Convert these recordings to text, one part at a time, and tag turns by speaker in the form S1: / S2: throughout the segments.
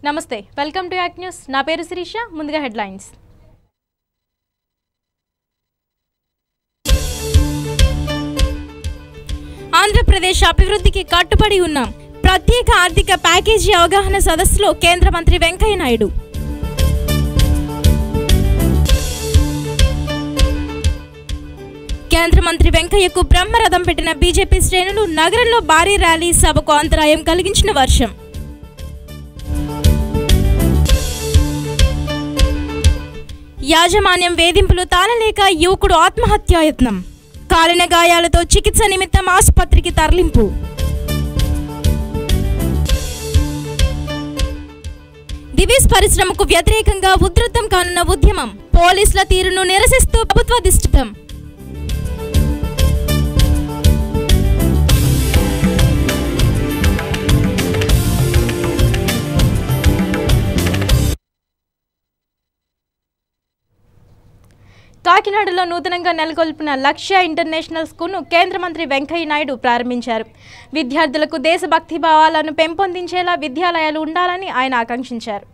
S1: నమస్తే, welcome to act news. నా పేరు శిరీష. ముందుగా హెడ్లైన్స్. ఆంధ్రప్రదేశ్ అభివృద్ధికి కట్టుబడి ఉన్నాం. ప్రత్యేక ఆర్థిక ప్యాకేజీ అవగాహన సదస్సులో కేంద్ర మంత్రి వెంకయ్య నాయుడు. కేంద్ర మంత్రి వెంకయ్యకు బ్రహ్మరథం పెట్టిన బీజేపీ శ్రేణులు. నగరంలో భారీ ర్యాలీ, సభకు అంతరాయం కలిగించిన వర్షం. యాజమాన్యం వేధింపులు తాళలేక యువకుడు ఆత్మహత్యాయత్నం. కాలిన గాయాలతో చికిత్స నిమిత్తం ఆసుపత్రికి తరలింపు. దివీస్ పరిశ్రమకు వ్యతిరేకంగా ఉధృతం కానున్న ఉద్యమం. పోలీసుల తీరును నిరసిస్తూ ప్రభుత్వ దిష్టం. కాకినాడలో నూతనంగా నెలకొల్పిన లక్ష్య ఇంటర్నేషనల్ స్కూల్ను కేంద్ర మంత్రి వెంకయ్య నాయుడు ప్రారంభించారు. విద్యార్థులకు దేశభక్తి భావాలను పెంపొందించేలా విద్యాలయాలు ఉండాలని ఆయన ఆకాంక్షించారు.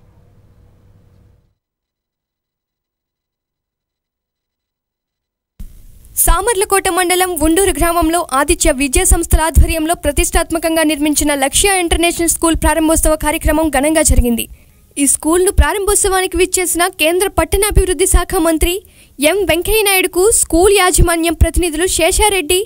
S2: సామర్లకోట మండలం ఉండూరు గ్రామంలో ఆదిత్య విద్యా సంస్థల ఆధ్వర్యంలో ప్రతిష్టాత్మకంగా నిర్మించిన లక్ష్య ఇంటర్నేషనల్ స్కూల్ ప్రారంభోత్సవ కార్యక్రమం ఘనంగా జరిగింది. ఈ స్కూల్ను ప్రారంభోత్సవానికి విచ్చేసిన కేంద్ర పట్టణాభివృద్ధి శాఖ మంత్రి ఎం వెంకయ్య నాయుడుకు స్కూల్ యాజమాన్యం ప్రతినిధులు శేషారెడ్డి,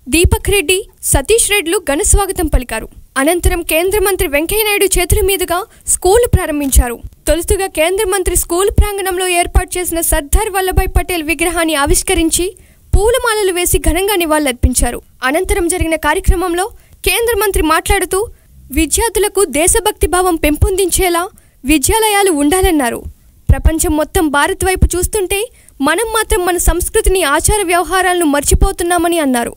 S2: దీపక్ రెడ్డి, సతీష్ రెడ్డిలు ఘన స్వాగతం పలికారు. అనంతరం కేంద్ర మంత్రి వెంకయ్య నాయుడు చేతుల మీదుగా స్కూల్ ప్రారంభించారు. తొలుతుగా కేంద్ర మంత్రి స్కూల్ ప్రాంగణంలో ఏర్పాటు చేసిన సర్దార్ వల్లభాయ్ పటేల్ విగ్రహాన్ని ఆవిష్కరించి పూలమాలలు వేసి ఘనంగా నివాళులర్పించారు. అనంతరం జరిగిన కార్యక్రమంలో కేంద్ర మంత్రి మాట్లాడుతూ విద్యార్థులకు దేశభక్తి భావం పెంపొందించేలా విద్యాలయాలు ఉండాలన్నారు. ప్రపంచం మొత్తం భారత్ వైపు చూస్తుంటే మనం మాత్రం మన సంస్కృతిని, ఆచార వ్యవహారాలను మర్చిపోతున్నామని అన్నారు.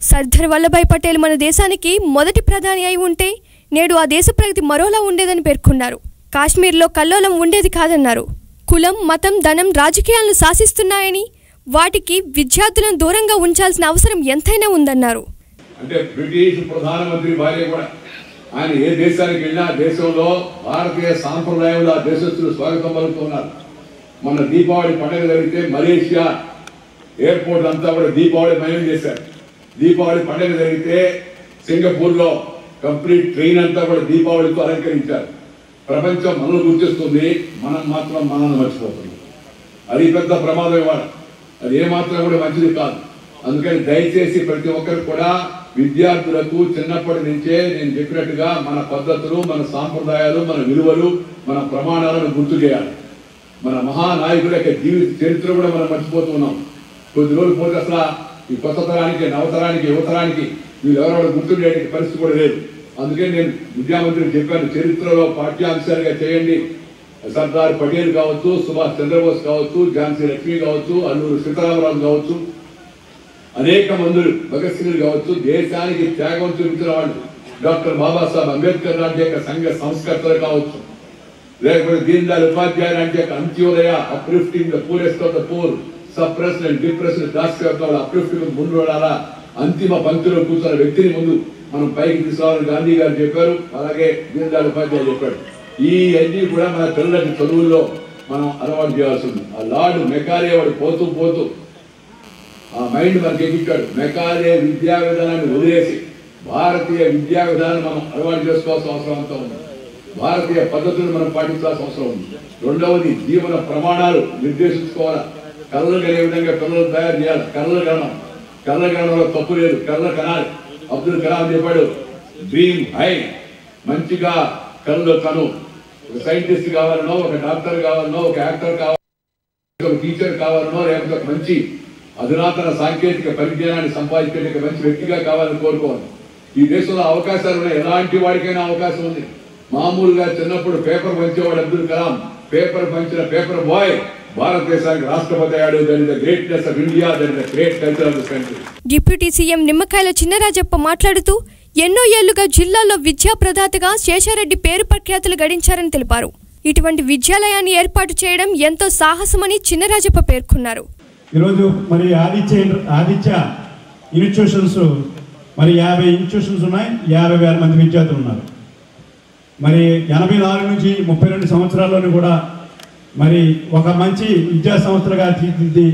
S2: సర్దార్ వల్లభాయ్ పటేల్ మన దేశానికి మొదటి ప్రధాని అయి ఉంటే నేడు ఆ దేశ ప్రగతి మరోలా ఉండేదని పేర్కొన్నారు. కాశ్మీర్లో కల్లోలం ఉండేది కాదన్నారు. కులం, మతం, ధనం రాజకీయాలను శాసిస్తున్నాయని వాటికి విద్యార్థులను దూరంగా ఉంచాల్సిన అవసరం ఎంతైనా ఉందన్నారు.
S3: అంటే బ్రిటిష్ ప్రధానమంత్రి భార్య కూడా ఆయన ఏ దేశానికి వెళ్ళినా దేశంలో భారతీయ సాంప్రదాయంలో ఆ దేశస్తులు స్వాగతం పలుకుతున్నారు. మన దీపావళి పండుగ జరిగితే మలేషియా ఎయిర్పోర్ట్ అంతా కూడా దీపావళి మయం చేశారు. దీపావళి పండుగ జరిగితే సింగపూర్లో కంప్లీట్ ట్రైన్ అంతా కూడా దీపావళితో అలంకరించారు. ప్రపంచం మనల్ని గుర్తిస్తుంది, మనం మాత్రం మనల్ని మర్చిపోతుంది. అది పెద్ద ప్రమాదం ఇవాళ. అది ఏమాత్రం కూడా మంచిది కాదు. అందుకని దయచేసి ప్రతి ఒక్కరు కూడా విద్యార్థులకు చిన్నప్పటి నుంచే నేను చెప్పినట్టుగా మన పద్ధతులు, మన సాంప్రదాయాలు, మన విలువలు, మన ప్రమాణాలను గుర్తు చేయాలి. మన మహానాయకుల యొక్క జీవిత చరిత్ర కూడా మనం మర్చిపోతున్నాం. కొద్ది రోజులు పోతే అసలు ఈ కొత్త తరానికి, నవతరానికి, యువతరానికి వీళ్ళు ఎవరెవరు గుర్తుండే పరిస్థితి కూడా లేదు. అందుకే నేను విద్యామంత్రికి చెప్పాను, చరిత్రలో పాఠ్యాంశాలుగా చేయండి. సర్దార్ పటేల్ కావచ్చు, సుభాష్ చంద్రబోస్ కావచ్చు, ఝాన్సీ లక్ష్మి కావచ్చు, అల్లూరు సీతారామరాజు కావచ్చు, అనేక మందులు, భగత్ సింగ్ కావచ్చు, దేశానికి త్యాగం చూపించిన వాళ్ళు, డాక్టర్ బాబాసాహెబ్ అంబేద్కర్ లాంటి యొక్క సంఘ సంస్కర్తలు కావచ్చు, లేకపోతే దీన్ దయాళ్ ఉపాధ్యాయ లాంటి యొక్క Antyodaya, uplifting the poorest of the poor, suppressed and depressed class uplifting ముందు వెళ్ళాలా, అంతిమ పంక్తిలో కూర్చున్న వ్యక్తిని ముందు మనం పైకి తీసుకోవాలని గాంధీ గారు చెప్పారు. అలాగే దీన్ దయాళ్ ఉపాధ్యాయ చెప్పాడు. ఈ అన్ని కూడా మన పిల్లలకి చదువుల్లో మనం అలవాటు చేయాల్సి ఉంది. ఆ లార్డ్ మెకాలే వాడు పోతూ పోతూ ఆ మైండ్ మనకి ఎక్కించాడు. మెకాలే విద్యా విధానాన్ని వదిలేసి భారతీయ విద్యా విధానం మనం అలవాటు చేసుకోవాల్సిన అవసరం అంతా ఉంది. భారతీయ పద్ధతులు మనం పాటించాల్సిన అవసరం ఉంది. రెండవది, జీవన ప్రమాణాలు నిర్దేశించుకోవాలి. కళ్ళలు కలిగే విధంగా పిల్లలు తయారు చేయాలి. కళ్ళ గణంలో తప్పు లేదు, కళ్ళ కనాలి. అబ్దుల్ కలాం చెప్పాడు, డ్రీమ్ హై, మంచిగా కళ్ళు కను. ఒక సైంటిస్ట్ కావాలనో, ఒక డాక్టర్ కావాలనో, ఒక యాక్టర్ కావాలనో, ఒక టీచర్ కావాలనో, లేకపోతే ఒక మంచి అధునాతన సాంకేతిక పరిజ్ఞానాన్ని సంపాదించే మంచి వ్యక్తిగా కావాలని కోరుకోవాలి. ఈ దేశంలో అవకాశాలు ఉన్నాయి, ఎలాంటి వాడికైనా అవకాశం ఉంది. మామూలుగా చిన్నప్పుడు పేపర్ పంచేవాడు అబ్దుల్ కలాం, పేపర్ పంచిన పేపర్ బాయ్ భారతదేశానికి రాష్ట్రపతి అయ్యాడు. That is the greatness of India, that is the great culture of this country.
S2: Deputy CM నిమ్మకాయల చిన్నరాజప్ప మాట్లాడుతూ ఎన్నో ఏళ్లుగా జిల్లాలో విద్యా ప్రదాతగా శేషారెడ్డి పేరు ప్రఖ్యాతులు గడించారని తెలిపారు. ఇటువంటి విద్యాలయాన్ని ఏర్పాటు చేయడం ఎంతో సాహసమని చిన్నరాజప్ప పేర్కొన్నారు.
S4: ఈరోజు మరి ఆదిత్య ఇన్స్టిట్యూషన్స్ మరి 50 ఇన్స్టిట్యూషన్స్ ఉన్నాయి, 50,000 మంది విద్యార్థులు ఉన్నారు. మరి 84 నుంచి 32 సంవత్సరాల్లోనూ కూడా మరి ఒక మంచి విద్యా సంస్థలుగా తీర్చిదిద్ది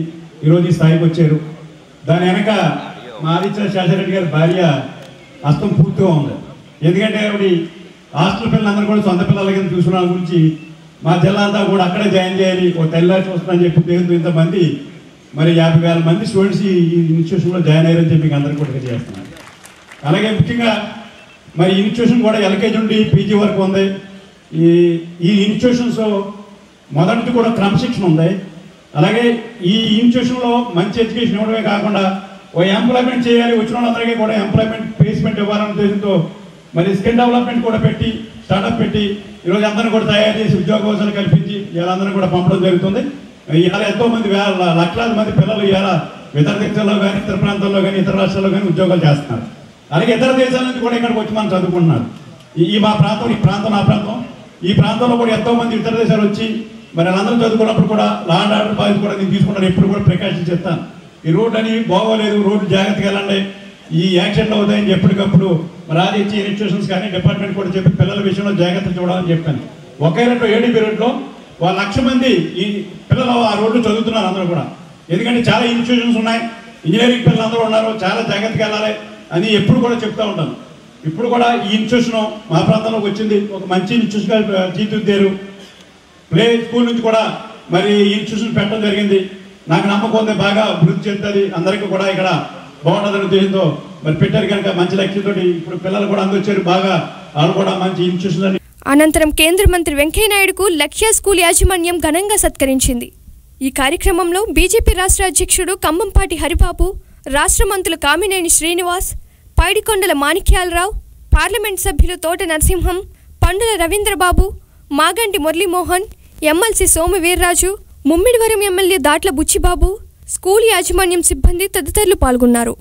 S4: ఈరోజు ఈ స్థాయికి వచ్చారు. దాని వెనక మా ఆదిత్య శాస్త్రిరెడ్డి గారి భార్య హస్తం పూర్తిగా ఉంది. ఎందుకంటే ఆవిడ హాస్టల్ పిల్లలందరూ కూడా సొంత పిల్లల కింద చూసుకున్న గురించి మా జిల్లా అంతా కూడా అక్కడే జాయిన్ చేయాలి, ఒక తెల్లా చూస్తానని చెప్పి దేవుడు ఇంతమంది మరి 50,000 మంది స్టూడెంట్స్ ఈ ఇన్స్టిట్యూషన్లో జాయిన్ అయ్యారని చెప్పి అందరికీ కూడా చేస్తున్నారు. అలాగే ముఖ్యంగా మరి ఇన్స్టిట్యూషన్ కూడా ఎల్కేజీ నుండి పీజీ వరకు ఉంది. ఈ ఇన్స్టిట్యూషన్స్ మొదటి కూడా క్రమశిక్షణ ఉంది. అలాగే ఈ ఇన్స్టిట్యూషన్లో మంచి ఎడ్యుకేషన్ ఇవ్వడమే కాకుండా ఓ ఎంప్లాయ్మెంట్ చేయాలి, వచ్చిన వాళ్ళందరికీ కూడా ఎంప్లాయ్మెంట్ ప్లేస్మెంట్ ఇవ్వాలనే ఉద్దేశంతో మరి స్కిల్ డెవలప్మెంట్ కూడా పెట్టి స్టార్ట్అప్ పెట్టి ఈరోజు అందరినీ కూడా తయారు చేసి ఉద్యోగాలు కల్పించి వీళ్ళందరినీ కూడా పంపడం జరుగుతుంది. ఇవాళ ఎంతోమంది లక్షలాది మంది పిల్లలు ఇవాళ ఇతర దేశాల్లో కానీ ఇతర ప్రాంతాల్లో కానీ ఇతర రాష్ట్రాల్లో కానీ ఉద్యోగాలు చేస్తున్నారు. అలాగే ఇతర దేశాల నుంచి కూడా ఇక్కడికి వచ్చి మనం చదువుకుంటున్నారు. మా ప్రాంతం, ఈ ప్రాంతం నా ప్రాంతం, ఈ ప్రాంతంలో కూడా ఎంతోమంది ఇతర దేశాలు వచ్చి మరి వాళ్ళందరూ చదువుకున్నప్పుడు కూడా లా అండ్ ఆర్డర్ బాధ్యత కూడా నేను తీసుకుంటాను. ఎప్పుడు కూడా ప్రికాషన్ చెప్తాను, ఈ రోడ్డు అని బాగోలేదు, రోడ్డు జాగ్రత్తగా వెళ్ళండి, ఈ యాక్సిడెంట్లు అవుతాయని ఎప్పటికప్పుడు మరి ఆదిత్య ఇన్స్టిట్యూషన్స్ కానీ డిపార్ట్మెంట్ కూడా చెప్పి పిల్లల విషయంలో జాగ్రత్త చూడాలని చెప్పాను. ఒకే 7 పీరియడ్లో 1,00,000 మంది ఈ పిల్లలు ఆ రోడ్లు చదువుతున్నారు అందరూ కూడా. ఎందుకంటే చాలా ఇన్స్టిట్యూషన్స్ ఉన్నాయి, ఇంజనీరింగ్ పిల్లలు అందరూ ఉన్నారు, చాలా జాగ్రత్తగా వెళ్ళాలి అని ఎప్పుడు కూడా చెప్తూ ఉంటాను. ఇప్పుడు కూడా ఈ ఇన్స్టిట్యూషన్ మా ప్రాంతంలోకి వచ్చింది, ఒక మంచి ఇన్స్టిట్యూషన్గా తీర్చిదిద్దారు. ప్లే స్కూల్ నుంచి కూడా మరి ఇన్స్టిట్యూషన్ పెట్టడం జరిగింది. నాకు నమ్మకం ఉంది బాగా అభివృద్ధి చెందుతుంది, అందరికీ కూడా ఇక్కడ బాగుంటుందని ఉద్దేశంతో మరి పెట్టారు. కనుక మంచి లక్ష్యంతో ఇప్పుడు పిల్లలు కూడా అందొచ్చారు, బాగా వాళ్ళు కూడా మంచి ఇన్స్టిట్యూషన్.
S2: అనంతరం కేంద్ర మంత్రి వెంకయ్యనాయుడుకు లక్ష్య స్కూల్ యాజమాన్యం ఘనంగా సత్కరించింది. ఈ కార్యక్రమంలో బీజేపీ రాష్ట్ర అధ్యక్షుడు కంబంపాటి హరిబాబు, రాష్ట్ర మంత్రులు కామినేని శ్రీనివాస్, పైడికొండల మాణిక్యాలరావు, పార్లమెంట్ సభ్యులు Thota Narasimham, Pandula Ravindrababu, Maganti Muralimohan, MLC Somu Veerraju, Mummidivaram MLA Datla Buchibabu, school యాజమాన్యం సిబ్బంది తదితరులు పాల్గొన్నారు.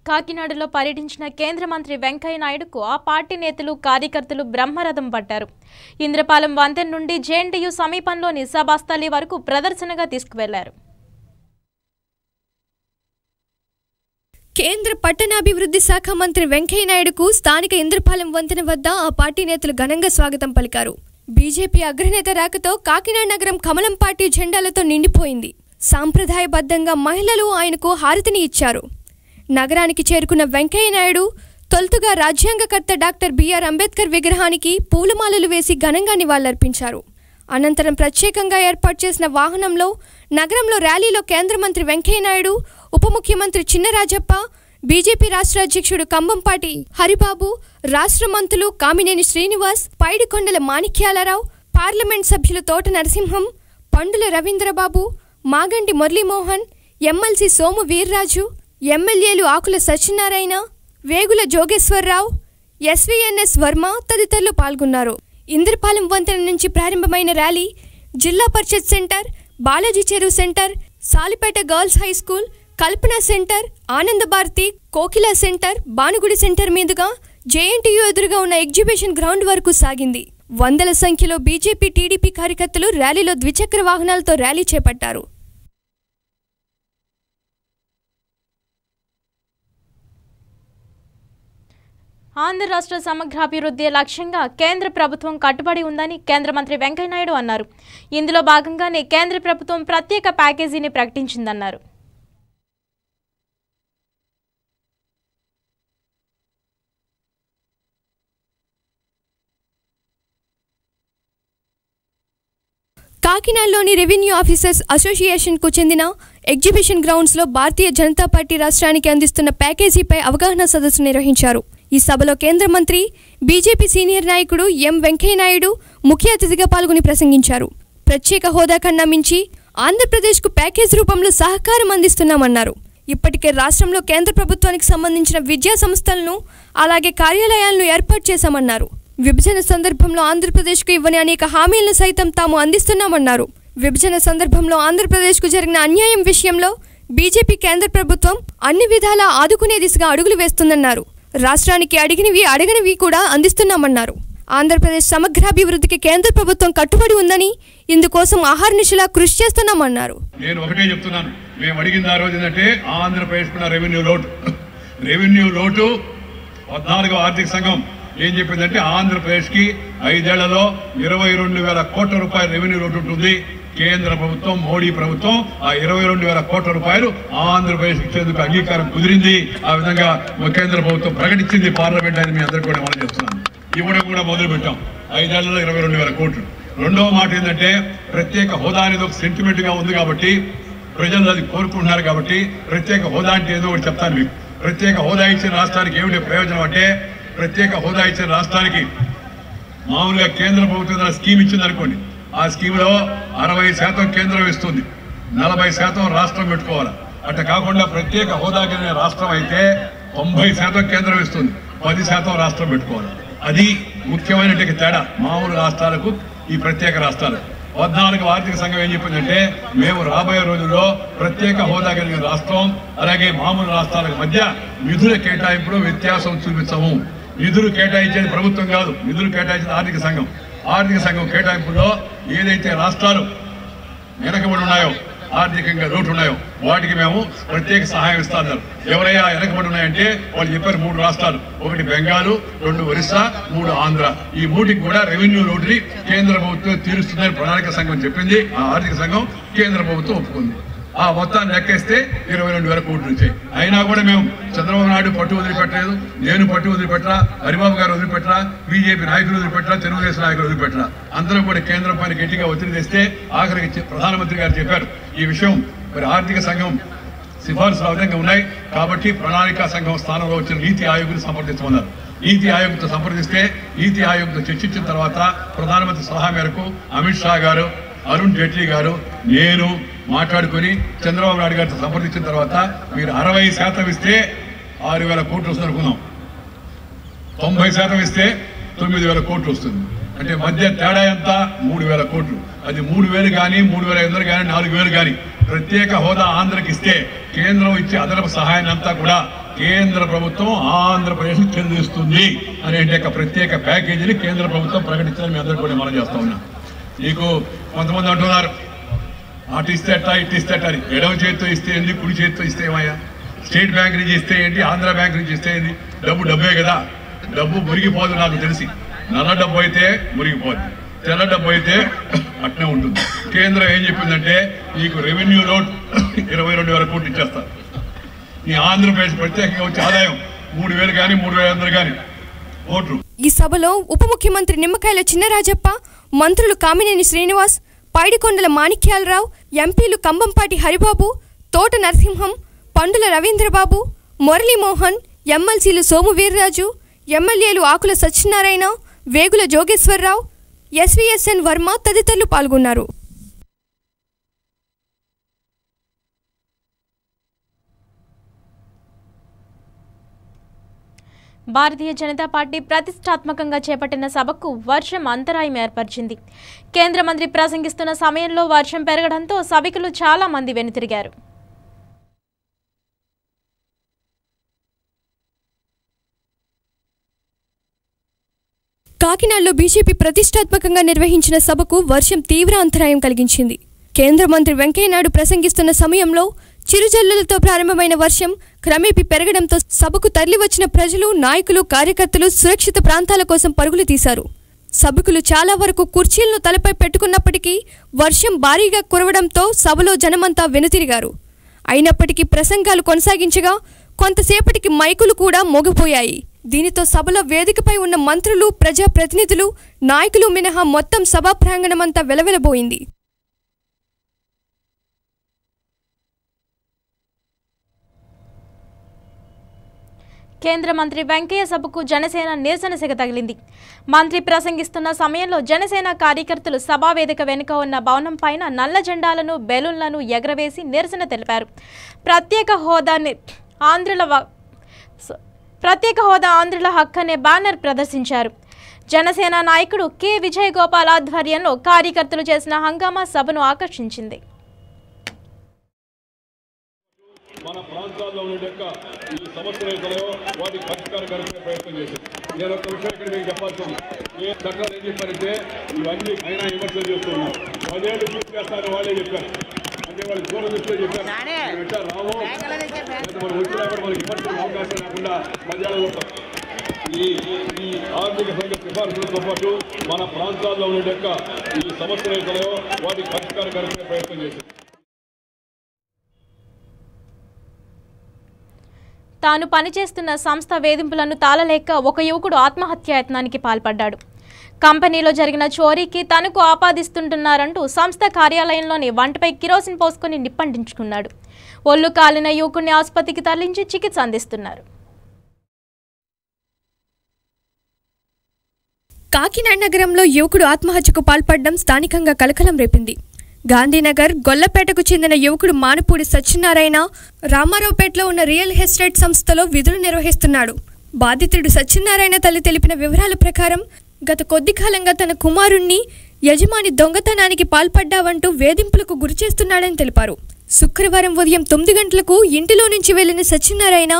S1: కాకినాడలో పర్యటించిన కేంద్ర మంత్రి వెంకయ్య నాయుడుకు ఆ పార్టీ నేతలు కార్యకర్తలు బ్రహ్మరథం పట్టారు. ఇంద్రపాలెం వంతెన నుండి జేఎన్టీయూ సమీపంలోని సభాస్థలి వరకు ప్రదర్శనగా తీసుకువెళ్లారు.
S2: కేంద్ర పట్టణాభివృద్ధి శాఖ మంత్రి వెంకయ్య నాయుడుకు స్థానిక ఇంద్రపాలెం వంతెన వద్ద ఆ పార్టీ నేతలు ఘనంగా స్వాగతం పలికారు. బీజేపీ అగ్రనేత రాకతో కాకినాడ నగరం కమలం పార్టీ జెండాలతో నిండిపోయింది. సాంప్రదాయబద్ధంగా మహిళలు ఆయనకు హారతిని ఇచ్చారు. నగరానికి చేరుకున్న వెంకయ్య నాయుడు తొలుతుగా రాజ్యాంగకర్త డాక్టర్ బిఆర్ అంబేద్కర్ విగ్రహానికి పూలమాలలు వేసి ఘనంగా నివాళులర్పించారు. అనంతరం ప్రత్యేకంగా ఏర్పాటు చేసిన వాహనంలో నగరంలో ర్యాలీలో కేంద్ర మంత్రి వెంకయ్య నాయుడు, ఉప ముఖ్యమంత్రి చిన్నరాజప్ప, బీజేపీ రాష్ట్ర అధ్యక్షుడు కంబంపాటి హరిబాబు, రాష్ట్ర మంత్రులు కామినేని శ్రీనివాస్, పైడికొండల మాణిక్యాలరావు, పార్లమెంట్ సభ్యులు తోట నరసింహం, పండుల రవీంద్రబాబు, మాగంటి మురళీమోహన్, ఎమ్మెల్సీ సోము వీర్రాజు, ఎమ్మెల్యేలు ఆకుల సత్యనారాయణ, వేగుల జోగేశ్వరరావు, ఎస్వీఎన్ఎస్ వర్మ తదితరులు పాల్గొన్నారు. ఇంద్రపాలెం వంతెన నుంచి ప్రారంభమైన ర్యాలీ జిల్లా పరిషత్ center, Balaji Cheruvu center, Salipeta girls high school, Kalpana center, Anandabharathi, Kokila center, Banugudi center మీదుగా జేఎన్టీయూ ఎదురుగా ఉన్న ఎగ్జిబిషన్ గ్రౌండ్ వరకు సాగింది. వందల సంఖ్యలో బీజేపీ, టీడీపీ కార్యకర్తలు ర్యాలీలో ద్విచక్ర వాహనాలతో ర్యాలీ చేపట్టారు.
S1: ఆంధ్ర రాష్ట్ర సమగ్రాభివృద్ధి లక్ష్యంగా కేంద్ర ప్రభుత్వం కట్టుబడి ఉందని కేంద్ర మంత్రి వెంకయ్య నాయుడు అన్నారు. ఇందులో భాగంగానే కేంద్ర ప్రభుత్వం ప్రత్యేక ప్యాకేజీని ప్రకటించిందన్నారు.
S2: కాకినాడలోని రెవెన్యూ ఆఫీసర్స్ అసోసియేషన్కు చెందిన ఎగ్జిబిషన్ గ్రౌండ్స్లో భారతీయ జనతా పార్టీ రాష్ట్రానికి అందిస్తున్న ప్యాకేజీపై అవగాహన సదస్సు నిర్వహించారు. ఈ సభలో కేంద్ర మంత్రి, బీజేపీ సీనియర్ నాయకుడు ఎం వెంకయ్య నాయుడు ముఖ్య అతిథిగా పాల్గొని ప్రసంగించారు. ప్రత్యేక హోదా కన్నా మించి ఆంధ్రప్రదేశ్కు ప్యాకేజ్ రూపంలో సహకారం అందిస్తున్నామన్నారు. ఇప్పటికే రాష్ట్రంలో కేంద్ర ప్రభుత్వానికి సంబంధించిన విద్యా సంస్థలను, అలాగే కార్యాలయాలను ఏర్పాటు చేశామన్నారు. విభజన సందర్భంలో ఆంధ్రప్రదేశ్కు ఇవ్వని అనేక హామీలను సైతం తాము అందిస్తున్నామన్నారు. విభజన సందర్భంలో ఆంధ్రప్రదేశ్కు జరిగిన అన్యాయం విషయంలో బీజేపీ కేంద్ర ప్రభుత్వం అన్ని విధాలా ఆదుకునే దిశగా అడుగులు వేస్తుందన్నారు. రాష్ట్రానికి అడిగినవి అడగనివి కూడా అందిస్తున్నామన్నారు. ఆంధ్రప్రదేశ్ సమగ్రాభివృద్ధికి కేంద్ర ప్రభుత్వం కట్టుబడి ఉందని, ఇందుకోసం ఆహార్నిశలా కృషి చేస్తున్నామన్నారు.
S3: నేను ఒకటే చెప్తున్నాను, మేము అడిగిన ఆ రోజు ఏంటంటే ఆంధ్రప్రదేశ్ రెవెన్యూ లోటు 14వ ఆర్థిక సంఘం ఏం చెప్పిందంటే ఆంధ్రప్రదేశ్కి 5 ఏళ్లలో 22,000 కోట్ల రూపాయల రెవెన్యూ లోటు ఉంటుంది. కేంద్ర ప్రభుత్వం, మోడీ ప్రభుత్వం ఆ 22,000 కోట్ల రూపాయలు ఆంధ్రప్రదేశ్ ఇచ్చేందుకు అంగీకారం కుదిరింది. ఆ విధంగా కేంద్ర ప్రభుత్వం ప్రకటించింది పార్లమెంట్ అని మీ అందరికీ కూడా మనం చెప్తున్నాను. ఇవ్వడం కూడా మొదలు పెట్టాం. 5 ఏళ్లలో 22,000 కోట్లు. రెండవ మాట ఏంటంటే ప్రత్యేక హోదా అనేది ఒక సెంటిమెంట్ గా ఉంది కాబట్టి ప్రజలు అది కోరుకుంటున్నారు కాబట్టి ప్రత్యేక హోదా అంటే ఏదో ఒకటి చెప్తాను మీకు. ప్రత్యేక హోదా ఇచ్చిన రాష్ట్రానికి ఏమిటి ప్రయోజనం అంటే, ప్రత్యేక హోదా ఇచ్చిన రాష్ట్రానికి మామూలుగా కేంద్ర ప్రభుత్వం స్కీమ్ ఇచ్చింది అనుకోండి, ఆ స్కీమ్లో 60% కేంద్రం ఇస్తుంది, 40% రాష్ట్రం పెట్టుకోవాలి. అట్లా కాకుండా ప్రత్యేక హోదా కలిగిన రాష్ట్రం అయితే 90% కేంద్రం ఇస్తుంది, 10% రాష్ట్రం పెట్టుకోవాలి. అది ముఖ్యమైన తేడా మామూలు రాష్ట్రాలకు ఈ ప్రత్యేక రాష్ట్రాలు. 14వ ఆర్థిక సంఘం ఏం చెప్పిందంటే మేము రాబోయే రోజుల్లో ప్రత్యేక హోదా కలిగిన రాష్ట్రం అలాగే మామూలు రాష్ట్రాలకు మధ్య నిధుల కేటాయింపులో వ్యత్యాసం చూపించము. నిధులు కేటాయించేది ప్రభుత్వం కాదు, నిధులు కేటాయించేది ఆర్థిక సంఘం. ఆర్థిక సంఘం కేటాయింపులో ఏదైతే రాష్ట్రాలు వెనకబడి ఉన్నాయో, ఆర్థికంగా లోటు ఉన్నాయో వాటికి మేము ప్రత్యేక సహాయం ఇస్తాన్నారు. ఎవరైనా వెనకబడి ఉన్నాయంటే వాళ్ళు చెప్పారు 3 రాష్ట్రాలు, 1 బెంగాలు, 2 ఒరిస్సా, 3 ఆంధ్ర. ఈ 3కి కూడా రెవెన్యూ లోటుని కేంద్ర ప్రభుత్వం తీరుస్తుందని ప్రణాళిక సంఘం చెప్పింది. ఆ ఆర్థిక సంఘం కేంద్ర ప్రభుత్వం ఒప్పుకుంది. ఆ మొత్తాన్ని లెక్కేస్తే 22,000 కోట్లు వచ్చాయి. అయినా కూడా మేము చంద్రబాబు నాయుడు పట్టు వదిలిపెట్టలేదు, నేను పట్టు వదిలిపెట్టరా, హరిబాబు గారు వదిలిపెట్టరా, బీజేపీ నాయకులు వదిలిపెట్టరా, తెలుగుదేశం నాయకులు వదిలిపెట్టరా, అందరూ కూడా కేంద్రం పైన గట్టిగా ఒత్తిడి తెస్తే ఆఖరికి ప్రధానమంత్రి గారు చెప్పారు ఈ విషయం మరి ఆర్థిక సంఘం సిఫార్సులు ఆ విధంగా ఉన్నాయి కాబట్టి ప్రణాళికా సంఘం స్థానంలో వచ్చిన నీతి ఆయోగ్ని సంప్రదించమన్నారు. నీతి ఆయోగ్తో సంప్రదిస్తే నీతి ఆయోగ్తో చర్చించిన తర్వాత ప్రధానమంత్రి సలహా మేరకు అమిత్ షా గారు, అరుణ్ జైట్లీ గారు, నేను మాట్లాడుకుని చంద్రబాబు నాయుడు గారితో సంప్రదించిన తర్వాత మీరు 60% ఇస్తే 6,000 కోట్లు వస్తుంది అనుకున్నాం, 90% ఇస్తే 9,000 కోట్లు వస్తుంది. అంటే మధ్య తేడా ఎంత? 3,000 కోట్లు. అది 3,000 కానీ 3,500 కానీ 4,000 కానీ ప్రత్యేక హోదా ఆంధ్రకి ఇస్తే కేంద్రం ఇచ్చే అదనపు సహాయాన్ని అంతా కూడా కేంద్ర ప్రభుత్వం ఆంధ్రప్రదేశ్కి చెల్లిస్తుంది అనే ప్రత్యేక ప్యాకేజీని కేంద్ర ప్రభుత్వం ప్రకటించాలని మీ అందరూ కూడా మనం చేస్తా ఉన్నాం. నీకు కొంతమంది అంటున్నారు అటు ఇస్తే అట్టా ఇటు ఇస్తే అట్టా అని. ఎడవ చేతితో ఇస్తే ఏంటి, కుడి చేతితో ఇస్తే ఏమయ్యా? స్టేట్ బ్యాంక్ నుంచి ఇస్తే ఏంటి, ఆంధ్ర బ్యాంక్ నుంచి ఇస్తే ఏంటి? డబ్బే కదా, డబ్బు మురిగిపోదు. నాకు తెలిసి నల్ల డబ్బు అయితే మురిగిపోద్ది, తెల్ల డబ్బు అయితే అట్నే ఉంటుంది. కేంద్రం ఏం చెప్పిందంటే నీకు రెవెన్యూ లోడ్ 22,000 కోట్లు ఇచ్చేస్తారు. నీ ఆంధ్రప్రదేశ్ ప్రత్యేకంగా వచ్చే ఆదాయం 3,000 కానీ 3,500 కానీ కోట్లు.
S2: ఈ సభలో ఉప ముఖ్యమంత్రి నిమ్మకాయల చినరాజప్ప, మంత్రులు కామినేని శ్రీనివాస్, పైడికొండల మాణిక్యాలరావు, ఎంపీలు కంబంపాటి హరిబాబు, తోట నరసింహం, పండుల రవీంద్రబాబు, మురళీమోహన్, ఎమ్మెల్సీలు సోము వీర్రాజు, ఎమ్మెల్యేలు ఆకుల సత్యనారాయణ, వేగుల జోగేశ్వరరావు, ఎస్వీఎస్ఎన్ వర్మ తదితరులు పాల్గొన్నారు.
S1: భారతీయ జనతా పార్టీ ప్రతిష్టాత్మకంగా చేపట్టిన సభకు వర్షం అంతరాయం ఏర్పరిచింది. కేంద్ర మంత్రి ప్రసంగిస్తున్న సమయంలో వర్షం పెరగడంతో సభికులు చాలా మంది వెనుతిరిగారు.
S2: కాకినాడలో బీజేపీ ప్రతిష్టాత్మకంగా నిర్వహించిన సభకు వర్షం తీవ్ర అంతరాయం కలిగించింది. కేంద్ర మంత్రి వెంకయ్యనాయుడు ప్రసంగిస్తున్న సమయంలో చిరుజల్లులతో ప్రారంభమైన వర్షం క్రమేపీ పెరగడంతో సభకు తరలివచ్చిన ప్రజలు, నాయకులు, కార్యకర్తలు సురక్షిత ప్రాంతాల కోసం పరుగులు తీశారు. సభకులు చాలా వరకు కుర్చీలను తలపై పెట్టుకున్నప్పటికీ వర్షం భారీగా కురవడంతో సభలో జనమంతా వెనుతిరిగారు. అయినప్పటికీ ప్రసంగాలు కొనసాగించగా కొంతసేపటికి మైకులు కూడా మోగిపోయాయి. దీనితో సభలో వేదికపై ఉన్న మంత్రులు, ప్రజాప్రతినిధులు, నాయకులు మినహా మొత్తం సభా ప్రాంగణమంతా వెలవెలబోయింది.
S1: కేంద్ర మంత్రి వెంకయ్య సభకు జనసేన నిరసన సెగ తగిలింది. మంత్రి ప్రసంగిస్తున్న సమయంలో జనసేన కార్యకర్తలు సభావేదిక వెనుక ఉన్న భవనం పైన నల్ల జెండాలను, బెలూన్లను ఎగరవేసి నిరసన తెలిపారు. ప్రత్యేక హోదా ఆంధ్రుల హక్కు అనే బ్యానర్ ప్రదర్శించారు. జనసేన నాయకుడు కె విజయ్ గోపాల్ ఆధ్వర్యంలో కార్యకర్తలు చేసిన హంగామా సభను ఆకర్షించింది.
S3: మన ప్రాంతాల్లో ఉండే ఈ సమస్యలు ఏదో వాటికి పరిష్కారం కలిపే ప్రయత్నం చేశారు. నేను ఒక విషయం ఇక్కడ మీకు చెప్పాల్సి ఉంది. ఏ చట్టాలు ఏం చెప్పారంటే ఇవన్నీ అయినా విమర్శలు చేస్తున్నారు. 10 ఏళ్ళు పూర్తి చేస్తారని వాళ్ళే చెప్పారు. అంటే వాళ్ళు దూరం దృష్టిలో చెప్పారు. రాము మనం వచ్చినా కూడా మనకి విమర్శలకు అవకాశం లేకుండా 10 ఏళ్ళు ఉంటాం. ఈ ఆర్థిక సంఘ సిఫార్సులతో పాటు మన ప్రాంతాల్లో ఉండే ఈ సమస్యలు ఏదో వాటికి పరిష్కారం కలిపే ప్రయత్నం చేశారు.
S1: తాను పనిచేస్తున్న సంస్థ వేధింపులను తాళలేక ఒక యువకుడు ఆత్మహత్యాయత్నానికి పాల్పడ్డాడు. కంపెనీలో జరిగిన చోరీకి తనకు ఆపాదిస్తుంటున్నారంటూ సంస్థ కార్యాలయంలోని వంటపై కిరోసిన్ పోసుకొని నిప్పంటించుకున్నాడు. ఒళ్ళు కాలిన యువకుడిని ఆసుపత్రికి తరలించి చికిత్స అందిస్తున్నారు.
S2: కాకినాడ నగరంలో యువకుడు ఆత్మహత్యకు పాల్పడడం స్థానికంగా కలకలం రేపింది. గాంధీనగర్ గొల్లపేటకు చెందిన యువకుడు మానపూడి సత్యనారాయణ రామారావుపేటలో ఉన్న రియల్ ఎస్టేట్ సంస్థలో విధులు నిర్వహిస్తున్నాడు. బాధితుడు సత్యనారాయణ తల్లి తెలిపిన వివరాల ప్రకారం గత కొద్ది కాలంగా తన కుమారుణ్ణి యజమాని దొంగతనానికి పాల్పడ్డావంటూ వేధింపులకు గురిచేస్తున్నాడని తెలిపారు. శుక్రవారం ఉదయం 9 గంటలకు ఇంటిలో నుంచి వెళ్లిన సత్యనారాయణ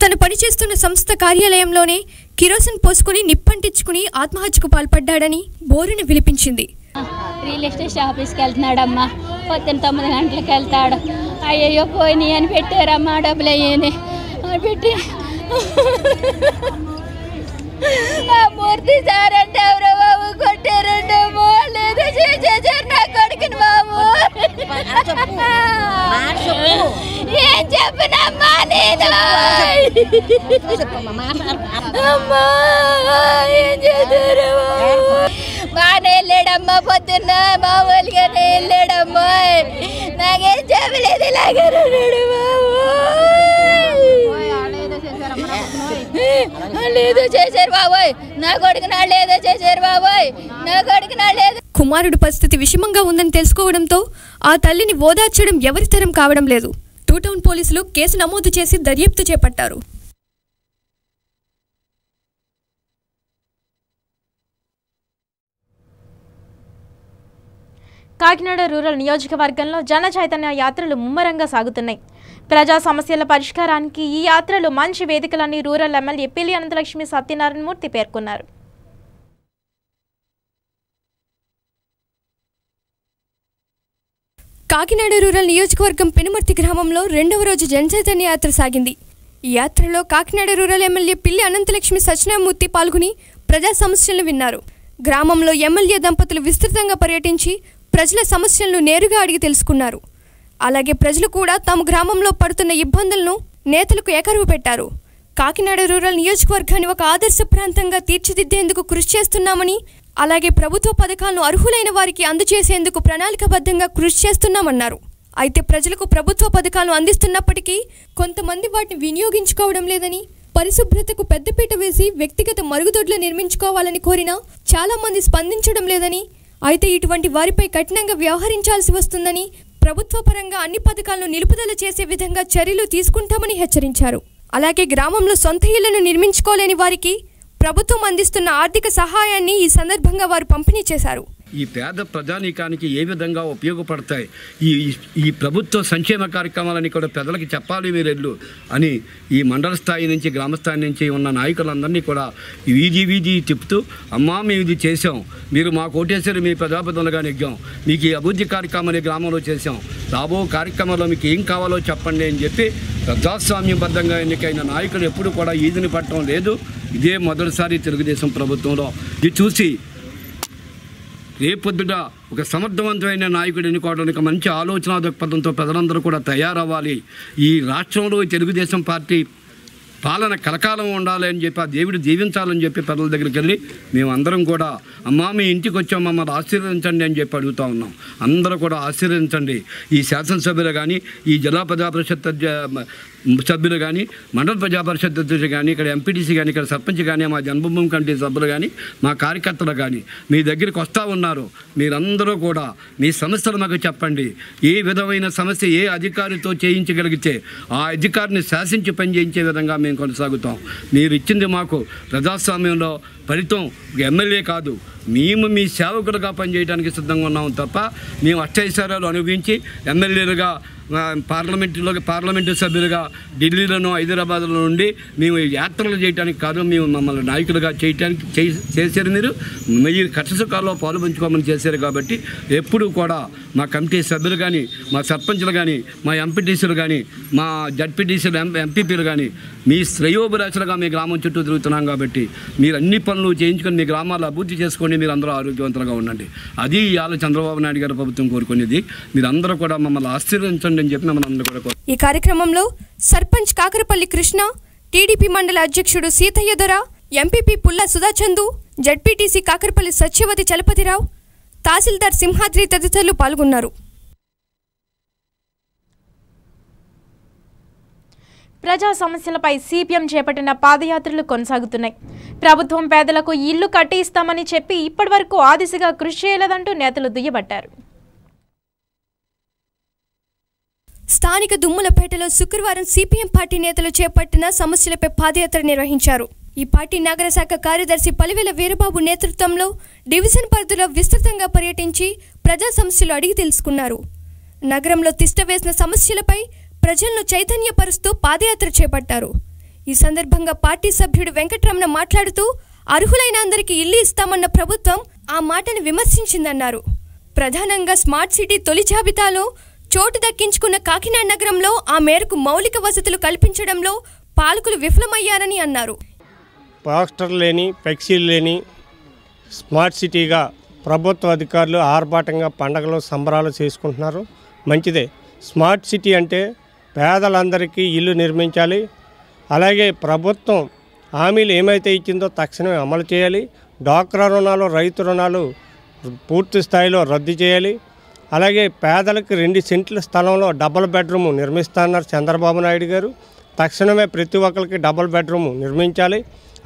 S2: తను పనిచేస్తున్న సంస్థ కార్యాలయంలోనే కిరోసిన్ పోసుకుని నిప్పంటించుకుని ఆత్మహత్యకు పాల్పడ్డాడని బోరుని విలిపించింది.
S5: రియల్ ఎస్టేట్ ఆఫీస్కి వెళ్తున్నాడమ్మా. పొద్దున్న 9 గంటలకు వెళ్తాడు. అయ్యయ్యో పోయినాయి అని పెట్టారమ్మా, డబ్బులు అయ్యాని పెట్టి మూర్తి సార్ అంటే ఎవరో బాబు కొట్టారంటేమో లేదా చేసేసారు నా కొడుకుని బాబు. ఏం చెప్పినమ్మా నేను అమ్మా ఏం చేశారు బాగానే వెళ్ళాడమ్మా. పొద్దున్న మామూలుగానే వెళ్ళాడమ్మా. నాకేం చెప్పలేదు ఇలాగన్నాడు బాబు. లేదో చేశారు బాబోయ్ నా కొడుకు నా లేదో చేశారు బాబోయ్ నా కొడుకు నా లేదు.
S2: కుమారుడు పరిస్థితి విషమంగా ఉందని తెలుసుకోవడంతో ఆ తల్లిని ఓదార్చడం ఎవరితరం కావడం లేదు. 2 టౌన్ పోలీసులు కేసు నమోదు చేసి దర్యాప్తు చేపట్టారు.
S1: కాకినాడ రూరల్ నియోజకవర్గంలో జన చైతన్య యాత్రలు ముమ్మరంగా సాగుతున్నాయి. ప్రజా సమస్యల పరిష్కారానికి ఈ యాత్రలు మంచి వేదికలని రూరల్ ఎమ్మెల్యే పిల్లి అనంతలక్ష్మి సత్యనారాయణమూర్తి పేర్కొన్నారు.
S2: కాకినాడ రూరల్ నియోజకవర్గం పెనుమర్తి గ్రామంలో 2వ రోజు జనచైతన్య యాత్ర సాగింది. ఈ యాత్రలో కాకినాడ రూరల్ ఎమ్మెల్యే పిల్లి అనంతలక్ష్మి సత్యనారాయణమూర్తి పాల్గొని ప్రజా సమస్యలను విన్నారు. గ్రామంలో ఎమ్మెల్యే దంపతులు విస్తృతంగా పర్యటించి ప్రజల సమస్యలను నేరుగా అడిగి తెలుసుకున్నారు. అలాగే ప్రజలు కూడా తమ గ్రామంలో పడుతున్న ఇబ్బందులను నేతలకు ఏకరువు పెట్టారు. కాకినాడ రూరల్ నియోజకవర్గాన్ని ఒక ఆదర్శ ప్రాంతంగా తీర్చిదిద్దేందుకు కృషి చేస్తున్నామని, అలాగే ప్రభుత్వ పథకాలను అర్హులైన వారికి అందజేసేందుకు ప్రణాళికాబద్ధంగా కృషి చేస్తున్నామన్నారు. అయితే ప్రజలకు ప్రభుత్వ పథకాలను అందిస్తున్నప్పటికీ కొంతమంది వాటిని వినియోగించుకోవడం లేదని, పరిశుభ్రతకు పెద్దపీట వేసి వ్యక్తిగత మరుగుదొడ్లు నిర్మించుకోవాలని కోరినా చాలా మంది స్పందించడం లేదని, అయితే ఇటువంటి వారిపై కఠినంగా వ్యవహరించాల్సి వస్తుందని, ప్రభుత్వ పరంగా అన్ని పథకాలను నిలుపుదల చేసే విధంగా చర్యలు తీసుకుంటామని హెచ్చరించారు. అలాగే గ్రామంలో సొంత ఇళ్లను నిర్మించుకోలేని వారికి ప్రభుత్వం అందిస్తున్న ఆర్థిక సహాయాన్ని ఈ సందర్భంగా వారు పంపిణీ చేశారు.
S6: ఈ పేద ప్రజానీకానికి ఏ విధంగా ఉపయోగపడతాయి ఈ ప్రభుత్వ సంక్షేమ కార్యక్రమాలని కూడా ప్రజలకి చెప్పాలి మీరెళ్ళు అని ఈ మండల స్థాయి నుంచి గ్రామ స్థాయి నుంచి ఉన్న నాయకులందరినీ కూడా వీధి తిప్పుతూ అమ్మా మేము ఇది చేసాం, మీరు మాకు ఓటేసారు, మీ ప్రజాప్రతినిధులుగా నెగ్గాం, మీకు ఈ అభివృద్ధి కార్యక్రమాన్ని గ్రామంలో చేసాం, రాబో కార్యక్రమంలో మీకు ఏం కావాలో చెప్పండి అని చెప్పి ప్రజాస్వామ్యబద్ధంగా ఎన్నికైన నాయకులు ఎప్పుడు కూడా ఈదిని పట్టడం లేదు. ఇదే మొదటిసారి తెలుగుదేశం ప్రభుత్వంలో. ఇది చూసి రేపొద్దుట ఒక సమర్థవంతమైన నాయకుడు ఎన్నుకోవడానికి మంచి ఆలోచన దృక్పథంతో ప్రజలందరూ కూడా తయారవ్వాలి. ఈ రాష్ట్రంలో తెలుగుదేశం పార్టీ పాలన కలకాలం ఉండాలి అని చెప్పి ఆ దేవుడు జీవించాలని చెప్పి ప్రజల దగ్గరికి వెళ్ళి మేమందరం కూడా అమ్మా మీ ఇంటికి వచ్చాం, మమ్మల్ని ఆశీర్వదించండి అని చెప్పి అడుగుతూ ఉన్నాం. అందరూ కూడా ఆశీర్వదించండి. ఈ శాసనసభ్యులు కానీ, ఈ జిల్లా ప్రజా పరిషత్ సభ్యులు కానీ, మండల ప్రజా పరిషత్ అధ్యక్షులు కానీ, ఇక్కడ ఎంపీటీసీ కానీ, ఇక్కడ సర్పంచ్ కానీ, మా జన్మభూమి కమిటీ సభ్యులు కానీ, మా కార్యకర్తలు కానీ మీ దగ్గరికి వస్తూ ఉన్నారు. మీరందరూ కూడా మీ సమస్యలు మాకు చెప్పండి. ఏ విధమైన సమస్య ఏ అధికారితో చేయించగలిగితే ఆ అధికారిని శాసించి పనిచేయించే విధంగా మేము కొనసాగుతాం. మీరు ఇచ్చింది మాకు ప్రజాస్వామ్యంలో ఫలితం ఎమ్మెల్యే కాదు, మేము మీ సేవకులుగా పనిచేయడానికి సిద్ధంగా ఉన్నాము తప్ప మేము అష్టైశ్వర్యాలు అనుభవించి ఎమ్మెల్యేలుగా పార్లమెంటు సభ్యులుగా ఢిల్లీలోనూ హైదరాబాద్లో నుండి మేము యాత్రలు చేయడానికి కాదు, మేము మమ్మల్ని నాయకులుగా చేయడానికి చేశారు. మీరు కష్టసుఖాల్లో పాలు పంచుకోమని చేశారు. కాబట్టి ఎప్పుడు కూడా మా కమిటీ సభ్యులు కానీ, మా సర్పంచ్లు కానీ, మా ఎంపీటీసీలు కానీ, మా జడ్పీటీసీలు ఎంపీపీలు కానీ మీ శ్రేయోభిలాషులుగా మీ గ్రామం చుట్టూ తిరుగుతున్నాం. కాబట్టి మీరు అన్ని పనులు చేయించుకొని మీ గ్రామాలు అభివృద్ధి చేసుకోండి, మీరు అందరూ ఆరోగ్యవంతులుగా ఉండండి. అది ఇవాళ చంద్రబాబు నాయుడు గారి ప్రభుత్వం కోరుకునేది. మీరందరూ కూడా మమ్మల్ని ఆశీర్వదించండి అని చెప్పి మమ్మల్ని అందరూ కూడా.
S2: ఈ కార్యక్రమంలో సర్పంచ్ కాకరపల్లి కృష్ణ, టీడీపీ మండల అధ్యక్షుడు సీతయ్య దొర, ఎంపీపీ పుల్ల సుధాచందు, జడ్పీటీసీ కాకరపల్లి సత్యవతి చలపతిరావు, తహసీల్దార్ సింహాద్రి తదితరులు పాల్గొన్నారు.
S1: ప్రజా సమస్యలపై సిపిఎం చేపట్టిన పాదయాత్రలు కొనసాగుతున్నాయి. ప్రభుత్వం పేదలకు ఇల్లు కట్టి ఇస్తామని చెప్పి ఇప్పటివరకు ఆ దిశగా కృషి చేయలేదంటూ నేతలు దుయ్యబట్టారు.
S2: స్థానిక దుమ్ములపేటలో శుక్రవారం సిపిఎం పార్టీ నేతలు చేపట్టిన సమస్యలపై పాదయాత్ర నిర్వహించారు. ఈ పార్టీ నగర శాఖ కార్యదర్శి పలివెల వీరబాబు నేతృత్వంలో డివిజన్ పరిధిలో విస్తృతంగా పర్యటించి ప్రజా సమస్యలు అడిగి తెలుసుకున్నారు. నగరంలో తిష్టవేసిన సమస్యలపై ప్రజలను చైతన్యపరుస్తూ పాదయాత్ర చేపట్టారు. ఈ సందర్భంగా పార్టీ సభ్యుడు వెంకటరమణ మాట్లాడుతూ అర్హులైన అందరికీ ఇల్లు ఇస్తామన్న ప్రభుత్వం ఆ మాటను విమర్శించిందన్నారు. ప్రధానంగా స్మార్ట్ సిటీ తొలి జాబితాలో చోటు దక్కించుకున్న కాకినాడ నగరంలో ఆ మేరకు మౌలిక వసతులు కల్పించడంలో పాలకులు విఫలమయ్యారని అన్నారు.
S7: పోస్టర్ లేని, ఫ్లెక్సీలు లేని స్మార్ట్ సిటీగా ప్రభుత్వ అధికారులు ఆర్భాటంగా పండగలు సంబరాలు చేసుకుంటున్నారు. మంచిదే. స్మార్ట్ సిటీ అంటే పేదలందరికీ ఇల్లు నిర్మించాలి. అలాగే ప్రభుత్వం హామీలు ఏమైతే ఇచ్చిందో తక్షణమే అమలు చేయాలి. డ్వాక్రా రుణాలు, రైతు రుణాలు పూర్తి స్థాయిలో రద్దు చేయాలి. అలాగే పేదలకు 2 సెంట్ల స్థలంలో డబుల్ బెడ్రూమ్ నిర్మిస్తున్నారు చంద్రబాబు నాయుడు గారు. తక్షణమే ప్రతి ఒక్కరికి డబుల్ బెడ్రూమ్ నిర్మించాలి.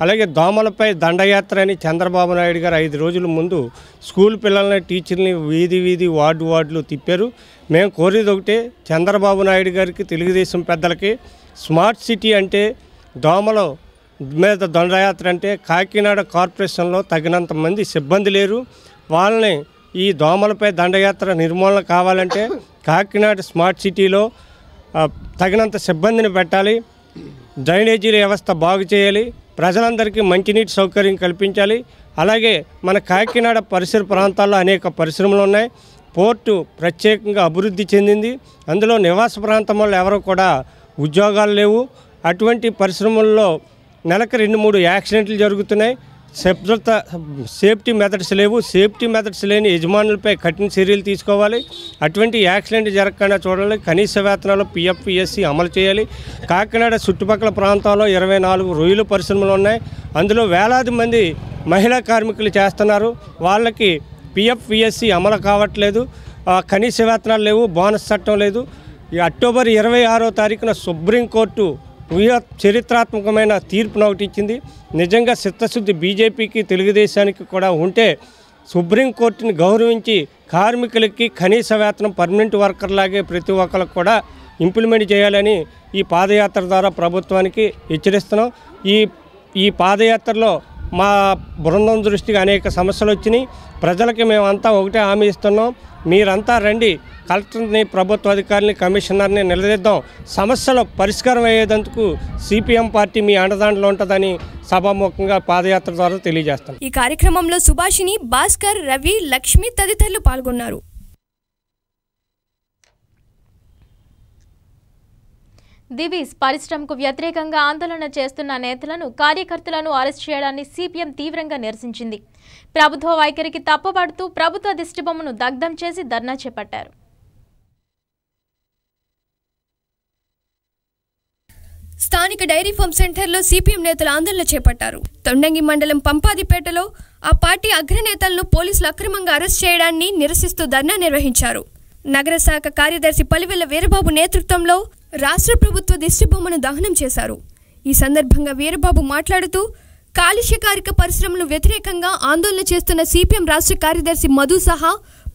S7: అలాగే దోమలపై దండయాత్ర అని చంద్రబాబు నాయుడు గారు 5 రోజుల ముందు స్కూల్ పిల్లల్ని, టీచర్ని వీధి వార్డులు తిప్పారు. మేము కోరేది ఒకటే, చంద్రబాబు నాయుడు గారికి, తెలుగుదేశం పెద్దలకి, స్మార్ట్ సిటీ అంటే దోమల మీద దండయాత్ర అంటే కాకినాడ కార్పొరేషన్లో తగినంత మంది సిబ్బంది లేరు. వాళ్ళని ఈ దోమలపై దండయాత్ర నిర్మూలన కావాలంటే కాకినాడ స్మార్ట్ సిటీలో తగినంత సిబ్బందిని పెట్టాలి. డ్రైనేజీ వ్యవస్థ బాగు చేయాలి. ప్రజలందరికీ మంచినీటి సౌకర్యం కల్పించాలి. అలాగే మన కాకినాడ పరిసర ప్రాంతాల్లో అనేక పరిశ్రమలు ఉన్నాయి. పోర్టు ప్రత్యేకంగా అభివృద్ధి చెందింది. అందులో నివాస ప్రాంతం వల్ల ఎవరు కూడా ఉద్యోగాలు లేవు. అటువంటి పరిశ్రమల్లో నెలకు 2-3 యాక్సిడెంట్లు జరుగుతున్నాయి. సేఫ్టీ మెథడ్స్ లేవు. సేఫ్టీ మెథడ్స్ లేని యజమానులపై కఠిన చర్యలు తీసుకోవాలి. అటువంటి యాక్సిడెంట్ జరగకుండా చూడాలి. కనీస వేతనాలు పిఎఫ్పిఎస్సి అమలు చేయాలి. కాకినాడ చుట్టుపక్కల ప్రాంతాల్లో 24 రొయ్యల పరిశ్రమలు ఉన్నాయి. అందులో వేలాది మంది మహిళా కార్మికులు చేస్తున్నారు. వాళ్ళకి పిఎఫ్పిఎస్సి అమలు కావట్లేదు. కనీస వేతనాలు లేవు. బోనస్ చట్టం లేదు. ఈ అక్టోబర్ 26వ తారీఖున సుప్రీంకోర్టు చరిత్రాత్మకమైన తీర్పును ఒకటి ఇచ్చింది. నిజంగా చిత్తశుద్ధి బీజేపీకి, తెలుగుదేశానికి కూడా ఉంటే సుప్రీంకోర్టుని గౌరవించి కార్మికులకి కనీస వేతనం పర్మనెంట్ వర్కర్లాగే ప్రతి ఒక్కరికి కూడా ఇంప్లిమెంట్ చేయాలని ఈ పాదయాత్ర ద్వారా ప్రభుత్వానికి హెచ్చరిస్తున్నాం. ఈ పాదయాత్రలో మా బృందం దృష్టికి అనేక సమస్యలు వచ్చినాయి. ప్రజలకి మేమంతా ఒకటే హామీ ఇస్తున్నాం, మీరంతా రండి, కలెక్టర్ని, ప్రభుత్వ అధికారులని, కమిషనర్ని నిలదీద్దాం. సమస్యలు పరిష్కారం అయ్యేందుకు సిపిఎం పార్టీ మీ అండదాండలో ఉంటుందని సభాముఖంగా పాదయాత్ర ద్వారా తెలియజేస్తాం.
S2: ఈ కార్యక్రమంలో సుభాషిణి, భాస్కర్, రవి, లక్ష్మి తదితరులు పాల్గొన్నారు.
S1: దివీస్ పరిశ్రమకు వ్యతిరేకంగా ఆందోళన చేస్తున్న నేతలను, కార్యకర్తలను అరెస్ట్ చేయడాన్ని సిపిఎం తీవ్రంగా నిరసించింది. ప్రభుత్వ వైఖరికి తప్పుపడుతూ ప్రభుత్వ దిష్టిబొమ్మను దగ్ధం చేసి ధర్నా చేపట్టారు.
S2: స్థానిక డైరీ ఫామ్ సెంటర్లో సిపిఎం నేతలు ఆందోళన చేపట్టారు. తొండంగి మండలం పంపాదిపేటలో ఆ పార్టీ అగ్రనేతలను పోలీసులు అక్రమంగా అరెస్ట్ చేయడాన్ని నిరసిస్తూ ధర్నా నిర్వహించారు. నగర శాఖ కార్యదర్శి పలివెల వీరబాబు నేతృత్వంలో రాష్ట్ర ప్రభుత్వ దిష్టిబొమ్మను దహనం చేశారు. ఈ సందర్భంగా వీరబాబు మాట్లాడుతూ కాలుష్యకారక పరిశ్రమలు వ్యతిరేకంగా ఆందోళన చేస్తున్న సిపిఎం రాష్ట్ర కార్యదర్శి మధు సహా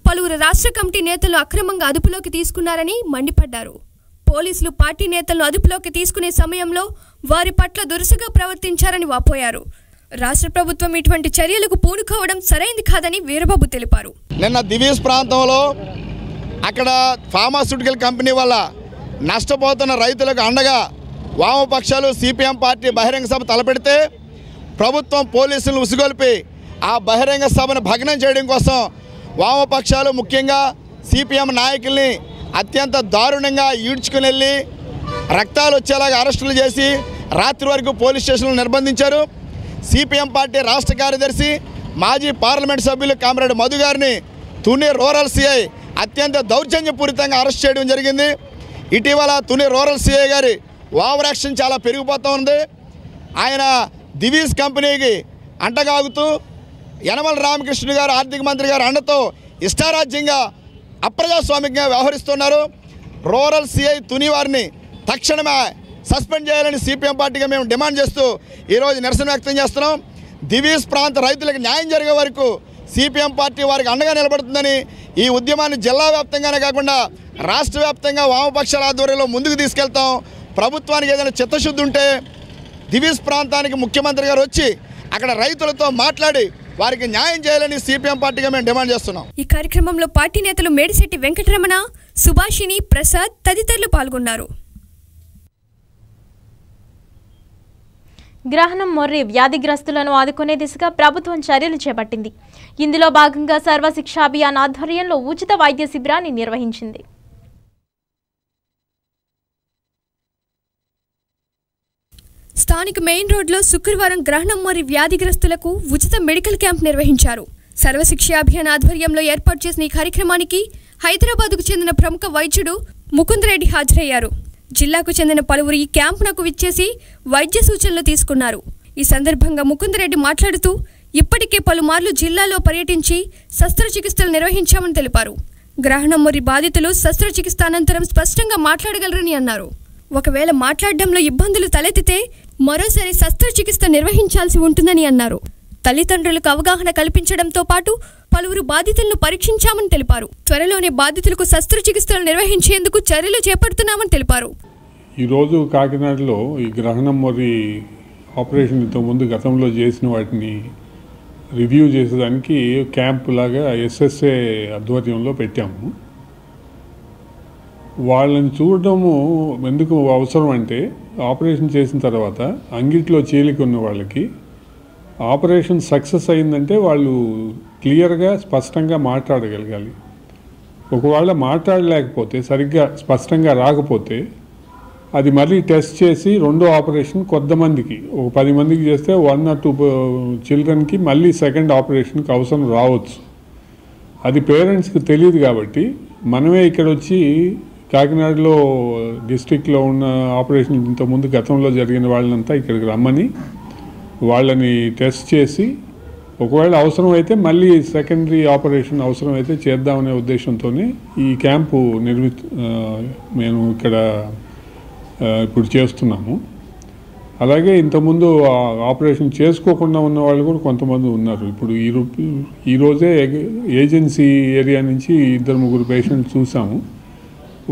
S2: పలువురు రాష్ట్ర కమిటీ నేతలు అక్రమంగా అదుపులోకి తీసుకున్నారని మండిపడ్డారు. పోలీసులు పార్టీ నేతలను అదుపులోకి తీసుకునే సమయంలో వారి పట్ల దురుసుగా ప్రవర్తించారని వాపోయారు. రాష్ట్ర ప్రభుత్వం ఇటువంటి చర్యలకు పూనుకోవడం సరైంది కాదని వీరబాబు తెలిపారు.
S8: నిన్న దివీస్ ప్రాంతంలో అక్కడ ఫార్మాస్యూటికల్ కంపెనీ వల్ల నష్టపోతున్న రైతులకు అండగా వామపక్షాలు సిపిఎం పార్టీ బహిరంగ సభ తలపెడితే ప్రభుత్వం పోలీసులను ఉసిగొల్పి ఆ బహిరంగ సభను భగ్నం చేయడం కోసం వామపక్షాలు ముఖ్యంగా సిపిఎం నాయకుల్ని అత్యంత దారుణంగా ఈడ్చుకుని వెళ్ళి రక్తాలు వచ్చేలాగా అరెస్టులు చేసి రాత్రి వరకు పోలీస్ స్టేషన్లో నిర్బంధించారు. సిపిఎం పార్టీ రాష్ట్ర కార్యదర్శి మాజీ పార్లమెంట్ సభ్యులు కామ్రేడ్ మధు గారిని తుని రూరల్ సిఐ అత్యంత దౌర్జన్యపూరితంగా అరెస్ట్ చేయడం జరిగింది. ఇటీవల తుని రూరల్ సిఐ గారి ఓవర్ యాక్షన్ చాలా పెరిగిపోతూ ఉంది. ఆయన దివీస్ కంపెనీకి అంటగాగుతూ యనమల రామకృష్ణ గారు ఆర్థిక మంత్రి గారు అండతో ఇష్టారాజ్యంగా అప్రజాస్వామికంగా వ్యవహరిస్తున్నారు. రూరల్ సిఐ తుని వారిని తక్షణమే సస్పెండ్ చేయాలని సిపిఎం పార్టీగా మేము డిమాండ్ చేస్తూ ఈరోజు నిరసన వ్యక్తం చేస్తున్నాం. దివీస్ ప్రాంత రైతులకు న్యాయం జరిగే వరకు సిపిఎం పార్టీ వారికి అండగా నిలబడుతుందని, ఈ ఉద్యమాన్ని జిల్లా వ్యాప్తంగానే కాకుండా రాష్ట్ర వ్యాప్తంగా వామపక్షాల ఆధ్వర్యంలో ముందుకు తీసుకెళ్తాం. ప్రభుత్వానికి ఏదైనా చిత్తశుద్ధి ఉంటే దివీస్ ప్రాంతానికి ముఖ్యమంత్రి గారు వచ్చి అక్కడ రైతులతో మాట్లాడి వారికి న్యాయం చేయాలని సిపిఎం పార్టీగా మేము డిమాండ్ చేస్తున్నాం.
S2: ఈ కార్యక్రమంలో పార్టీ నేతలు మేడిశెట్టి వెంకటరమణ, సుభాషిణి, ప్రసాద్ తదితరులు పాల్గొన్నారు.
S1: గ్రహణం మొర్రి వ్యాధిగ్రస్తులను ఆదుకునే దిశగా ప్రభుత్వం చర్యలు చేపట్టింది. ఇందులో భాగంగా సర్వశిక్షా అభియాన్ ఆధ్వర్యంలో ఉచిత వైద్య శిబిరాన్ని నిర్వహించింది.
S2: స్థానిక మెయిన్ రోడ్లో శుక్రవారం గ్రహణం మొర్రి వ్యాధిగ్రస్తులకు ఉచిత మెడికల్ క్యాంప్ నిర్వహించారు. సర్వశిక్షా అభియాన్ ఆధ్వర్యంలో ఏర్పాటు చేసిన ఈ కార్యక్రమానికి హైదరాబాద్కు చెందిన ప్రముఖ వైద్యుడు ముకుందరెడ్డి హాజరయ్యారు. జిల్లాకు చెందిన పలువురు ఈ క్యాంపునకు విచ్చేసి వైద్య సూచనలు తీసుకున్నారు. ఈ సందర్భంగా ముకుందరెడ్డి మాట్లాడుతూ ఇప్పటికే పలుమార్లు జిల్లాలో పర్యటించి శస్త్రచికిత్సలు నిర్వహించామని తెలిపారు. గ్రహణం మొర్రి బాధితులు శస్త్రచికిత్స అనంతరం స్పష్టంగా మాట్లాడగలరని అన్నారు. ఒకవేళ మాట్లాడడంలో ఇబ్బందులు తలెత్తితే మరోసారి శస్త్రచికిత్స నిర్వహించాల్సి ఉంటుందని అన్నారు. తల్లిదండ్రులకు అవగాహన కల్పించడంతో పాటు పలువురు బాధితులను పరీక్షించామని తెలిపారు. త్వరలోనే బాధితులకు శస్త్రచికిత్సలు నిర్వహించేందుకు చర్యలు చేపడుతున్నామని తెలిపారు.
S9: ఈరోజు కాకినాడలో ఈ గ్రహణం మొర్రి ఆపరేషన్ ఇంతకుముందు గతంలో చేసిన వాటిని రివ్యూ చేసేదానికి క్యాంప్ లాగా ఎస్ఎస్ఏ ఆధ్వర్యంలో పెట్టాము. వాళ్ళని చూడటము ఎందుకు అవసరం అంటే ఆపరేషన్ చేసిన తర్వాత అంగిట్లో చీలిక ఉన్న వాళ్ళకి ఆపరేషన్ సక్సెస్ అయిందంటే వాళ్ళు క్లియర్గా స్పష్టంగా మాట్లాడగలగాలి. ఒకవేళ మాట్లాడలేకపోతే సరిగ్గా స్పష్టంగా రాకపోతే అది మళ్ళీ టెస్ట్ చేసి రెండో ఆపరేషన్ కొంతమందికి ఒక 10 మందికి చేస్తే 1 or 2 చిల్డ్రన్కి మళ్ళీ సెకండ్ ఆపరేషన్కి అవసరం రావచ్చు. అది పేరెంట్స్కి తెలియదు కాబట్టి మనమే ఇక్కడ వచ్చి కాకినాడలో డిస్ట్రిక్ట్లో ఉన్న ఆపరేషన్ ఇంతకుముందు గతంలో జరిగిన వాళ్ళంతా ఇక్కడికి రమ్మని వాళ్ళని టెస్ట్ చేసి ఒకవేళ అవసరమైతే మళ్ళీ సెకండరీ ఆపరేషన్ అవసరమైతే చేద్దామనే ఉద్దేశంతోనే ఈ క్యాంపు మేము ఇక్కడ ఇప్పుడు చేస్తున్నాము. అలాగే ఇంతకుముందు ఆపరేషన్ చేసుకోకుండా ఉన్న వాళ్ళు కూడా కొంతమంది ఉన్నారు. ఇప్పుడు ఈరోజే ఏజెన్సీ ఏరియా నుంచి 2-3 పేషెంట్స్ చూసాము.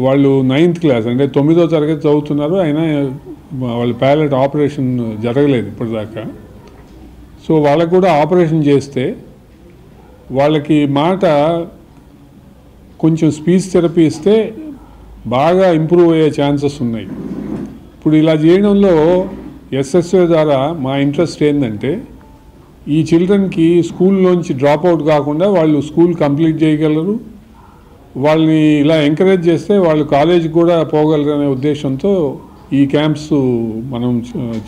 S9: వాళ్ళు 9th క్లాస్ అంటే 9వ తరగతి చదువుతున్నారు. అయినా వాళ్ళ ప్యాలెట్ ఆపరేషన్ జరగలేదు ఇప్పటిదాకా. సో వాళ్ళకు కూడా ఆపరేషన్ చేస్తే వాళ్ళకి మాట కొంచెం స్పీచ్ థెరపీ ఇస్తే బాగా ఇంప్రూవ్ అయ్యే ఛాన్సెస్ ఉన్నాయి. ఇప్పుడు ఇలా చేయడంలో ఎస్ఎస్ఏ ద్వారా మా ఇంట్రెస్ట్ ఏంటంటే ఈ చిల్డ్రన్కి స్కూల్లోంచి డ్రాప్ అవుట్ కాకుండా వాళ్ళు స్కూల్ కంప్లీట్ చేయగలరు. వాళ్ళని ఇలా ఎంకరేజ్ చేస్తే వాళ్ళు కాలేజీకి కూడా పోగలరు అనే ఉద్దేశంతో ఈ క్యాంప్స్ మనం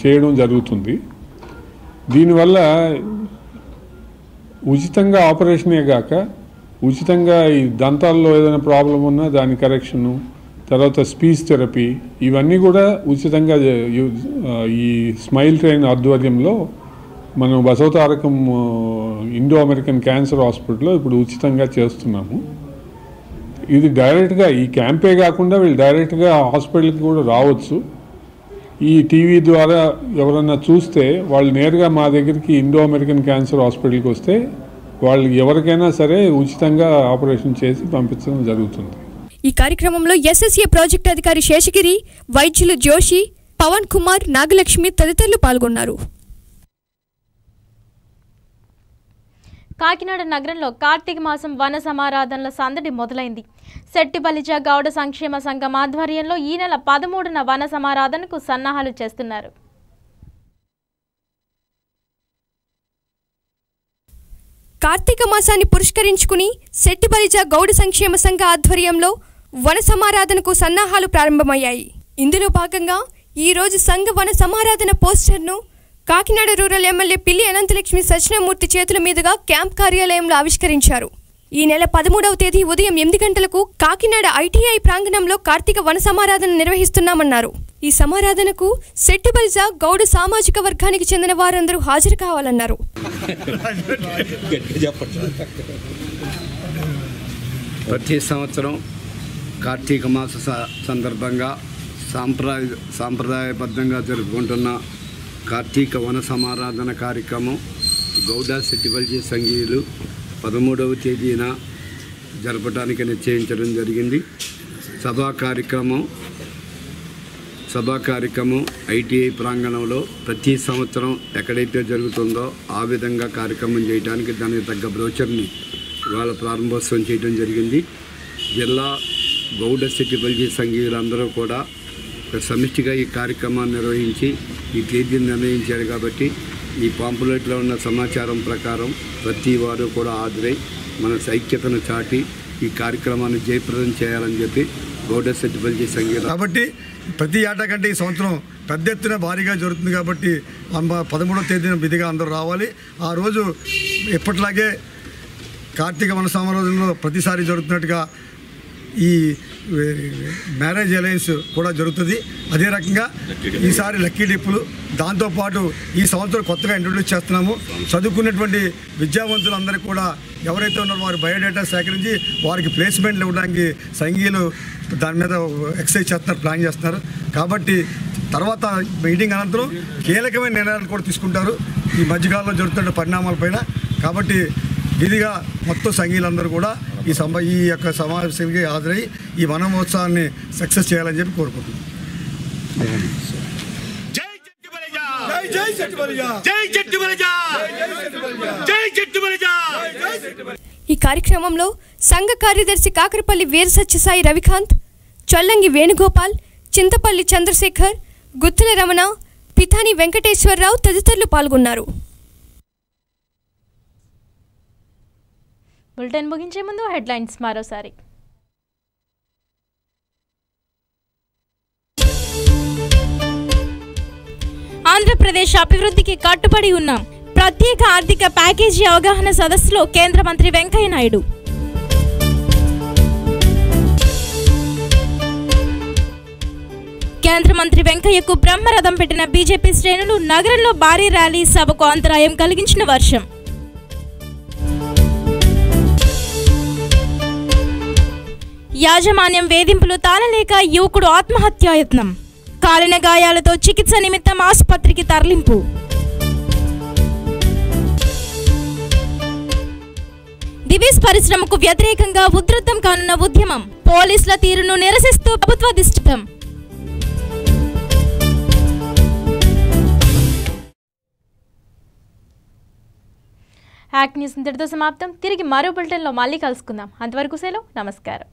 S9: చేయడం జరుగుతుంది. దీనివల్ల ఉచితంగా ఆపరేషనే కాక ఉచితంగా ఈ దంతాల్లో ఏదైనా ప్రాబ్లం ఉన్నా దాని కరెక్షను, తర్వాత స్పీచ్ థెరపీ ఇవన్నీ కూడా ఉచితంగా ఈ స్మైల్ ట్రైన్ ఆధ్వర్యంలో మనం బసవతారకం ఇండో అమెరికన్ క్యాన్సర్ హాస్పిటల్లో ఇప్పుడు ఉచితంగా చేస్తున్నాము. ఇది డైరెక్ట్గా ఈ క్యాంపే కాకుండా వీళ్ళు డైరెక్ట్గా హాస్పిటల్కి కూడా రావచ్చు. ఈ టీవీ ద్వారా ఎవరన్నా చూస్తే వాళ్ళు నేరుగా మా దగ్గరికి ఇండో అమెరికన్ క్యాన్సర్ హాస్పిటల్కి వస్తే వాళ్ళు ఎవరికైనా సరే ఉచితంగా ఆపరేషన్ చేసి పంపించడం జరుగుతుంది.
S2: ఈ కార్యక్రమంలో ఎస్ఎస్ఏ ప్రాజెక్ట్ అధికారి శేషగిరి, వైద్యులు జోషి, పవన్ కుమార్, నాగలక్ష్మి తదితరులు పాల్గొన్నారు.
S1: కాకినాడ నగరంలో కార్తీక మాసం వన సమారాధనల సందడి మొదలైంది. శెట్టిబలిజ గౌడ సంక్షేమ సంఘం ఆధ్వర్యంలో ఈ నెల 13న వన సమారాధనకు సన్నాహాలు చేస్తున్నారు.
S2: కార్తీక మాసాన్ని పురస్కరించుకుని శెట్టిబలిజ గౌడ సంక్షేమ సంఘ ఆధ్వర్యంలో వన సమారాధనకు సన్నాహాలు ప్రారంభమయ్యాయి. ఇందులో భాగంగా ఈ రోజు సంఘ వన సమారాధన పోస్టర్ను కాకినాడ రూరల్ ఎమ్మెల్యే పిల్లి అనంతలక్ష్మి సత్యనారాయణమూర్తి చేతుల మీదుగా క్యాంప్ కార్యాలయంలో ఆవిష్కరించారు. ఈ నెల 13వ తేదీ ఉదయం 8 గంటలకు కాకినాడ ఐటీఐ ప్రాంగణంలో కార్తీక వన సమారాధన నిర్వహిస్తున్నామన్నారు. ఈ సమారాధనకు శెట్టిబలిజ గౌడ సామాజిక వర్గానికి చెందిన వారందరూ హాజరు కావాలన్నారు.
S6: ప్రతి సంవత్సరం కార్తీక మాస సందర్భంగా సాంప్రదాయబద్ధంగా జరుపుకుంటున్న కార్తీక వన సమారాధన కార్యక్రమం గౌడ శెట్టిబలిజ సంఘీయులు 13వ తేదీన జరపడానికి నిశ్చయించడం జరిగింది. సభా కార్యక్రమం ఐటీఐ ప్రాంగణంలో ప్రతి సంవత్సరం ఎక్కడైతే జరుగుతుందో ఆ విధంగా కార్యక్రమం చేయడానికి దానికి తగ్గ బ్రోచర్ని ఇవాళ ప్రారంభోత్సవం చేయడం జరిగింది. జిల్లా గౌడ శెట్టిబలిజ సంఘీయులందరూ కూడా సమిష్టిగా ఈ కార్యక్రమాన్ని నిర్వహించి ఈ తేదీని నిర్ణయించారు. కాబట్టి ఈ పాంపులెట్లో ఉన్న సమాచారం ప్రకారం ప్రతి వారు కూడా హాజరై మన ఐక్యతను చాటి ఈ కార్యక్రమాన్ని జయప్రదం చేయాలని చెప్పి గౌడ శెట్టిబలిజ సంఘీయులు
S10: కాబట్టి ప్రతి ఏటా కంటే ఈ సంవత్సరం పెద్ద ఎత్తున భారీగా జరుగుతుంది. కాబట్టి 13వ తేదీన విధిగా అందరూ రావాలి. ఆ రోజు ఎప్పటిలాగే కార్తీక వన సమారాధనలో ప్రతిసారి జరుగుతున్నట్టుగా ఈ మ్యారేజ్ అలయన్స్ కూడా జరుగుతుంది. అదే రకంగా ఈసారి లక్కీ డిప్పులు, దాంతోపాటు ఈ సంవత్సరం కొత్తగా ఇంట్రొడ్యూస్ చేస్తున్నాము. చదువుకున్నటువంటి విద్యావంతులందరికీ కూడా ఎవరైతే ఉన్నారో వారి బయోడేటా సేకరించి వారికి ప్లేస్మెంట్లు ఇవ్వడానికి సంఘీయులు దాని మీద ఎక్సర్సైజ్ చేస్తున్నారు, ప్లాన్ చేస్తున్నారు. కాబట్టి తర్వాత మీటింగ్ అనంతరం కీలకమైన నిర్ణయాలు కూడా తీసుకుంటారు ఈ మధ్యకాలంలో జరుగుతున్న పరిణామాలపైన. కాబట్టి విధిగా మొత్తం సంఘీయులందరూ కూడా ఈ యొక్క సమావేశానికి హాజరై ఈ వన మహోత్సవాన్ని సక్సెస్ చేయాలని చెప్పి కోరుకుంటున్నాం.
S2: ఈ కార్యక్రమంలో సంఘ కార్యదర్శి కాకరపల్లి వీర సత్యసాయి రవికాంత్, చొల్లంగి వేణుగోపాల్, చింతపల్లి చంద్రశేఖర్, గుత్తుల రమణ, పితాని వెంకటేశ్వరరావు తదితరులు పాల్గొన్నారు.
S1: బులెటిన్ ముగించే ముందు హెడ్లైన్స్ మరోసారి. ఆంధ్రప్రదేశ్ అభివృద్ధికి కట్టుబడి ఉన్నాం. ప్రత్యేక ఆర్థిక ప్యాకేజీ అవగాహన సదస్సులో కేంద్ర మంత్రి వెంకయ్య నాయుడు. కేంద్ర మంత్రి వెంకయ్యకు బ్రహ్మరథం పెట్టిన బీజేపీ శ్రేణులు, నగరంలో భారీ ర్యాలీ, సభకు అంతరాయం కలిగించిన వర్షం. యాజమాన్యం వేధింపులు తాళలేక యువకుడు ఆత్మహత్యాయత్నం. కాలిన గాయాలతో చికిత్స నిమిత్తం ఆసుపత్రికి తరలింపు. దివీస్ పరిశ్రమకు వ్యతిరేకంగా ఉధృతం కానున్న ఉద్యమం. పోలీసుల తీరును నిరసిస్తూ ప్రభుత్వాధిష్ఠితం. యాక్ట్ న్యూస్ ఇంతటితో సమాప్తం. తిరిగి మరో బులెటిన్లో మళ్ళీ కలుసుకుందాం. అంతవరకు సెలవు. నమస్కారం.